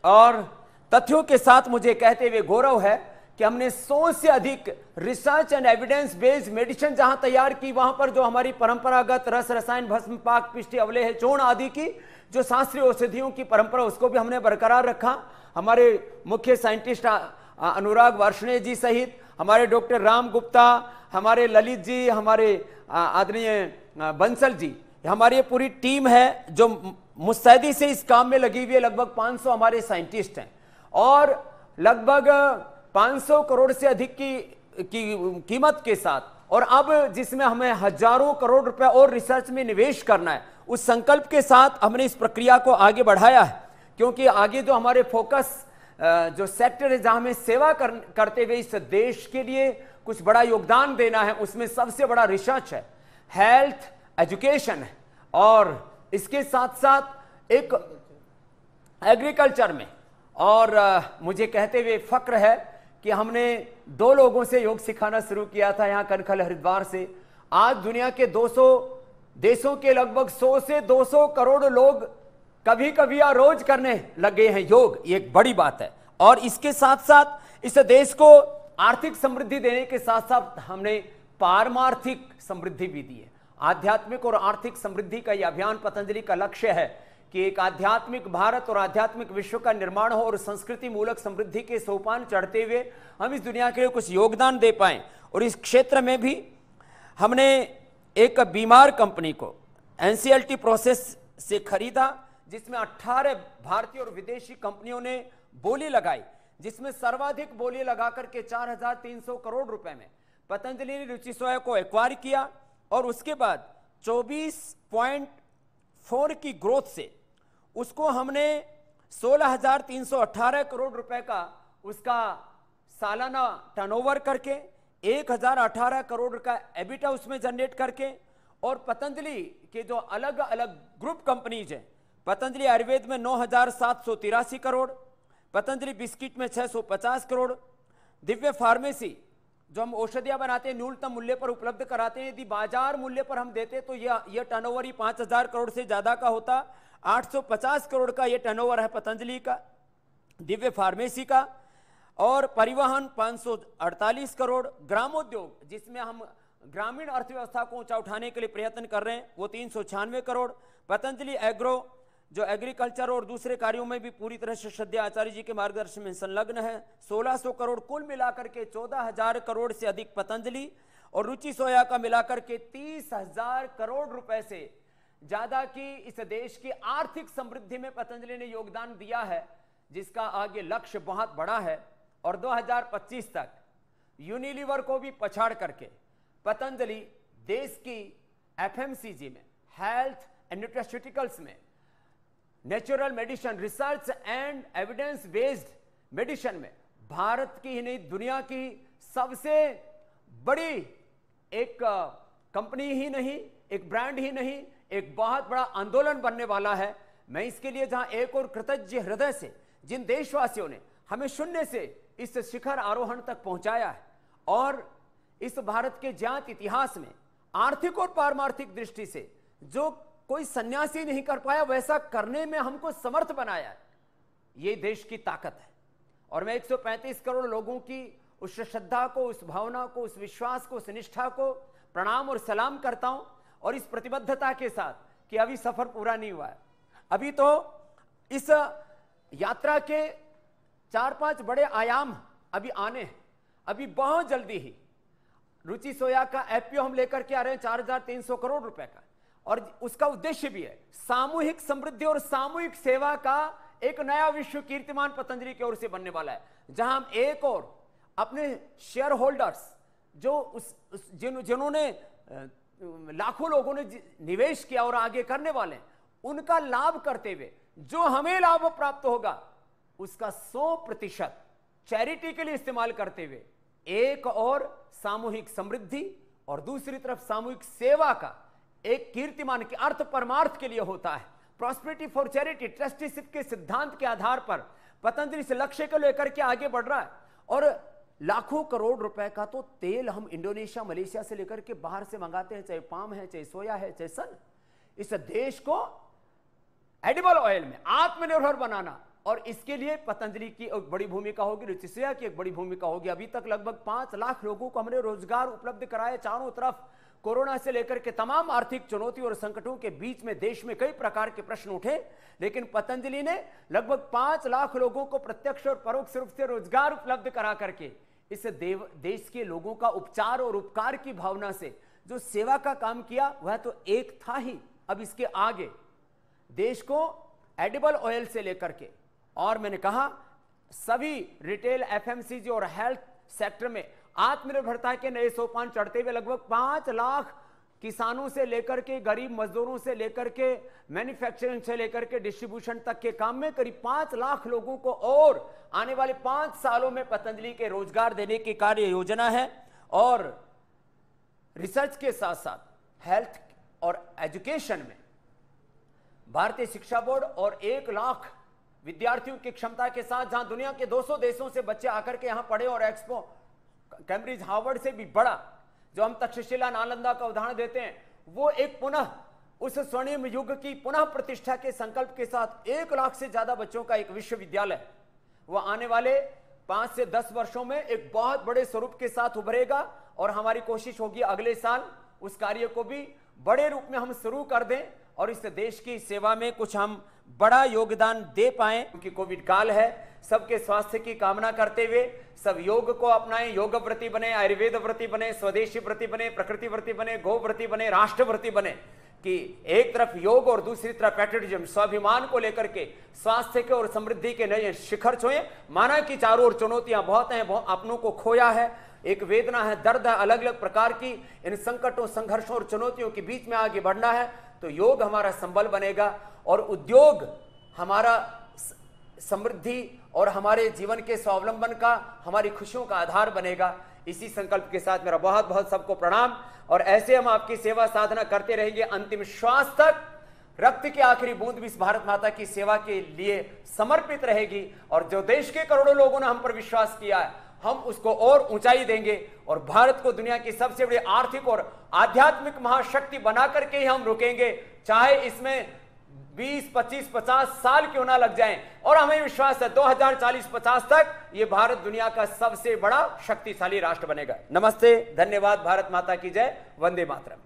और तथ्यों के साथ मुझे कहते हुए गौरव है कि हमने 100 से अधिक research and evidence based medicine जहां तैयार की, वहां पर जो हमारी परंपरागत रस रसायन भस्म पाक पिष्टी अवलेह चूर्ण आदि की जो शास्त्रीय औषधियों की परंपरा उसको भी हमने बरकरार रखा। हमारे मुख्य साइंटिस्ट अनुराग वार्ष्णेय जी सहित हमारे डॉक्टर राम गुप्ता, हमारे ललित जी, हमारे आदरणीय बंसल जी, हमारी पूरी टीम है जो मुस्तैदी से इस काम में लगी हुई है। लगभग 500 हमारे साइंटिस्ट हैं और लगभग 500 करोड़ से अधिक की कीमत के साथ, और अब जिसमें हमें हजारों करोड़ रुपए और रिसर्च में निवेश करना है, उस संकल्प के साथ हमने इस प्रक्रिया को आगे बढ़ाया है। क्योंकि आगे जो हमारे फोकस जो सेक्टर है जहां हमें सेवा करते हुए इस देश के लिए कुछ बड़ा योगदान देना है, उसमें सबसे बड़ा रिसर्च है, हेल्थ, एजुकेशन है, और इसके साथ साथ एक एग्रीकल्चर में। और मुझे कहते हुए फक्र है कि हमने 2 लोगों से योग सिखाना शुरू किया था यहाँ कनखल हरिद्वार से। आज दुनिया के 200 देशों के लगभग 100 से 200 करोड़ लोग कभी कभी या रोज करने लगे हैं योग। ये एक बड़ी बात है। और इसके साथ साथ इस देश को आर्थिक समृद्धि देने के साथ साथ हमने पारमार्थिक समृद्धि भी दी है। आध्यात्मिक और आर्थिक समृद्धि का यह अभियान पतंजलि का लक्ष्य है कि एक आध्यात्मिक भारत और आध्यात्मिक विश्व का निर्माण हो और संस्कृति मूलक समृद्धि के सोपान चढ़ते हुए हम इस दुनिया के लिए कुछ योगदान दे पाएं। और इस क्षेत्र में भी हमने एक बीमार कंपनी को एनसीएलटी प्रोसेस से खरीदा, जिसमें 18 भारतीय और विदेशी कंपनियों ने बोली लगाई, जिसमें सर्वाधिक बोली लगाकर के 4,300 करोड़ रुपए में पतंजलि ने रुचि सोया को एक्वायर किया। और उसके बाद 24.4 की ग्रोथ से उसको हमने 16,318 करोड़ रुपए का उसका सालाना टर्नओवर करके 1,018 करोड़ का एबिटा उसमें जनरेट करके, और पतंजलि के जो अलग अलग ग्रुप कंपनीज हैं, पतंजलि आयुर्वेद में 9,783 करोड़, पतंजलि बिस्किट में 650 करोड़, दिव्य फार्मेसी जो हम औषधियां बनाते हैं न्यूनतम मूल्य पर उपलब्ध कराते हैं, यदि बाजार मूल्य पर हम देते तो यह टर्नओवर ही 5,000 करोड़ से ज्यादा का होता। 850 करोड़ का यह टर्नओवर है पतंजलि का, दिव्य फार्मेसी का। और परिवहन 548 करोड़, ग्रामोद्योग जिसमें हम ग्रामीण अर्थव्यवस्था को ऊंचा उठाने के लिए प्रयत्न कर रहे हैं वो 396 करोड़, पतंजलि एग्रो जो एग्रीकल्चर और दूसरे कार्यों में भी पूरी तरह से श्रद्धेय आचार्य जी के मार्गदर्शन में संलग्न है, 1600 करोड़। कुल मिलाकर के 14,000 करोड़ से अधिक पतंजलि और रुचि सोया का मिलाकर के 30,000 करोड़ रुपए से ज्यादा की इस देश की आर्थिक समृद्धि में पतंजलि ने योगदान दिया है, जिसका आगे लक्ष्य बहुत बड़ा है। और 2025 तक यूनिलीवर को भी पछाड़ करके पतंजलि देश की एफएमसीजी में, हेल्थ एंड न्यूट्रास्यूटिकल्स में, natural medicine, research and evidence based medicine में भारत की ही नहीं दुनिया की सबसे बड़ी एक कंपनी ही नहीं, एक ब्रांड ही नहीं, एक बहुत बड़ा आंदोलन बनने वाला है। मैं इसके लिए जहां एक और कृतज्ञ हृदय से जिन देशवासियों ने हमें शून्य से इस शिखर आरोहण तक पहुंचाया है, और इस भारत के ज्ञात इतिहास में आर्थिक और पारमार्थिक दृष्टि से जो कोई सन्यासी नहीं कर पाया वैसा करने में हमको समर्थ बनाया है, ये देश की ताकत है। और मैं 135 करोड़ लोगों की उस श्रद्धा को, उस भावना को, उस विश्वास को, उस निष्ठा को प्रणाम और सलाम करता हूं। और इस प्रतिबद्धता के साथ कि अभी सफर पूरा नहीं हुआ है, अभी तो इस यात्रा के 4-5 बड़े आयाम अभी आने हैं। अभी बहुत जल्दी ही रुचि सोया का एफपीओ हम लेकर के आ रहे हैं 4,300 करोड़ रुपए का, और उसका उद्देश्य भी है सामूहिक समृद्धि और सामूहिक सेवा का एक नया विश्व कीर्तिमान पतंजलि की ओर से बनने वाला है, जहां हम एक और अपने शेयर होल्डर्स जो जिन्होंने लाखों लोगों ने निवेश किया और आगे करने वाले हैं, उनका लाभ करते हुए जो हमें लाभ प्राप्त होगा उसका 100% चैरिटी के लिए इस्तेमाल करते हुए एक और सामूहिक समृद्धि और दूसरी तरफ सामूहिक सेवा का एक कीर्तिमान के अर्थ परमार्थ के लिए होता है। प्रॉस्पेरिटी फॉर चैरिटी ट्रस्टीशिप के सिद्धांत के आधार पर पतंजलि इस लक्ष्य को लेकर के आगे बढ़ रहा है। और लाखों करोड़ रुपए का तो तेल हम इंडोनेशिया, मलेशिया से लेकर के बाहर से मंगाते हैं, चाहे पाम है, चाहे सोया है, चाहे सन। इस देश को एडिबल ऑयल में आत्मनिर्भर बनाना और इसके लिए पतंजलि की एक बड़ी भूमिका होगी, रुचिश्रेया की एक बड़ी भूमिका होगी। अभी तक लगभग 5 लाख लोगों को हमने रोजगार उपलब्ध कराया। चारों तरफ कोरोना से लेकर के तमाम आर्थिक चुनौतियों और संकटों के बीच में देश में कई प्रकार के प्रश्न उठे, लेकिन पतंजलि ने लगभग 5 लाख लोगों को प्रत्यक्ष और परोक्ष रूप से रोजगार उपलब्ध करा करके इस देश के लोगों का उपचार और उपकार की भावना से जो सेवा का काम किया वह तो एक था ही। अब इसके आगे देश को एडिबल ऑयल से लेकर के, और मैंने कहा सभी रिटेल, एफएमसीजी और हेल्थ सेक्टर में आत्मनिर्भरता के नए सोपान चढ़ते हुए लगभग 5 लाख किसानों से लेकर के गरीब मजदूरों से लेकर के मैन्युफैक्चरिंग से लेकर के डिस्ट्रीब्यूशन तक के काम में करीब 5 लाख लोगों को और आने वाले 5 सालों में पतंजलि के रोजगार देने की कार्य योजना है। और रिसर्च के साथ साथ हेल्थ और एजुकेशन में भारतीय शिक्षा बोर्ड और 1 लाख विद्यार्थियों की क्षमता के साथ, जहां दुनिया के 200 देशों से बच्चे आकर के यहां पढ़े और एक्सपो कैम्ब्रिज हार्वर्ड से भी बड़ा जो हम तक्षशिला नालंदा का उदाहरण देते हैं, वो एक पुनः उस स्वर्णिम युग की पुनः प्रतिष्ठा के संकल्प के साथ 1 लाख से ज्यादा बच्चों का एक विश्वविद्यालय वो आने वाले 5 से 10 वर्षों में एक बहुत बड़े स्वरूप के साथ उभरेगा। और हमारी कोशिश होगी अगले साल उस कार्य को भी बड़े रूप में हम शुरू कर दें और इस देश की सेवा में कुछ हम बड़ा योगदान दे पाएं। क्योंकि कोविड काल है, सबके स्वास्थ्य की कामना करते हुए सब योग को अपनाएं, योग व्रती बने, आयुर्वेद व्रती बने, स्वदेशी व्रती बने, प्रकृति व्रती बने, गो व्रती बने, राष्ट्र व्रती बने, कि एक तरफ योग और दूसरी तरफ पैट्रियटिज्म, स्वाभिमान को लेकर के स्वास्थ्य के और समृद्धि के नए शिखर छुए। माना कि चारों ओर चुनौतियां बहुत हैं, अपनों को खोया है, एक वेदना है, दर्द है, अलग अलग प्रकार की इन संकटों, संघर्षों और चुनौतियों के बीच में आगे बढ़ना है तो योग हमारा संबल बनेगा और उद्योग हमारा समृद्धि और हमारे जीवन के स्वावलंबन का, हमारी खुशियों का आधार बनेगा। इसी संकल्प के साथ मेरा बहुत बहुत सबको प्रणाम। और ऐसे हम आपकी सेवा साधना करते रहेंगे अंतिम श्वास तक। रक्त की आखिरी बूंद भी इस भारत माता की सेवा के लिए समर्पित रहेगी। और जो देश के करोड़ों लोगों ने हम पर विश्वास किया है, हम उसको और ऊंचाई देंगे और भारत को दुनिया की सबसे बड़ी आर्थिक और आध्यात्मिक महाशक्ति बना करके ही हम रुकेंगे, चाहे इसमें 20, 25, 50 साल क्यों ना लग जाएं। और हमें विश्वास है 2040-50 तक ये भारत दुनिया का सबसे बड़ा शक्तिशाली राष्ट्र बनेगा। नमस्ते, धन्यवाद, भारत माता की जय, वंदे मातरम।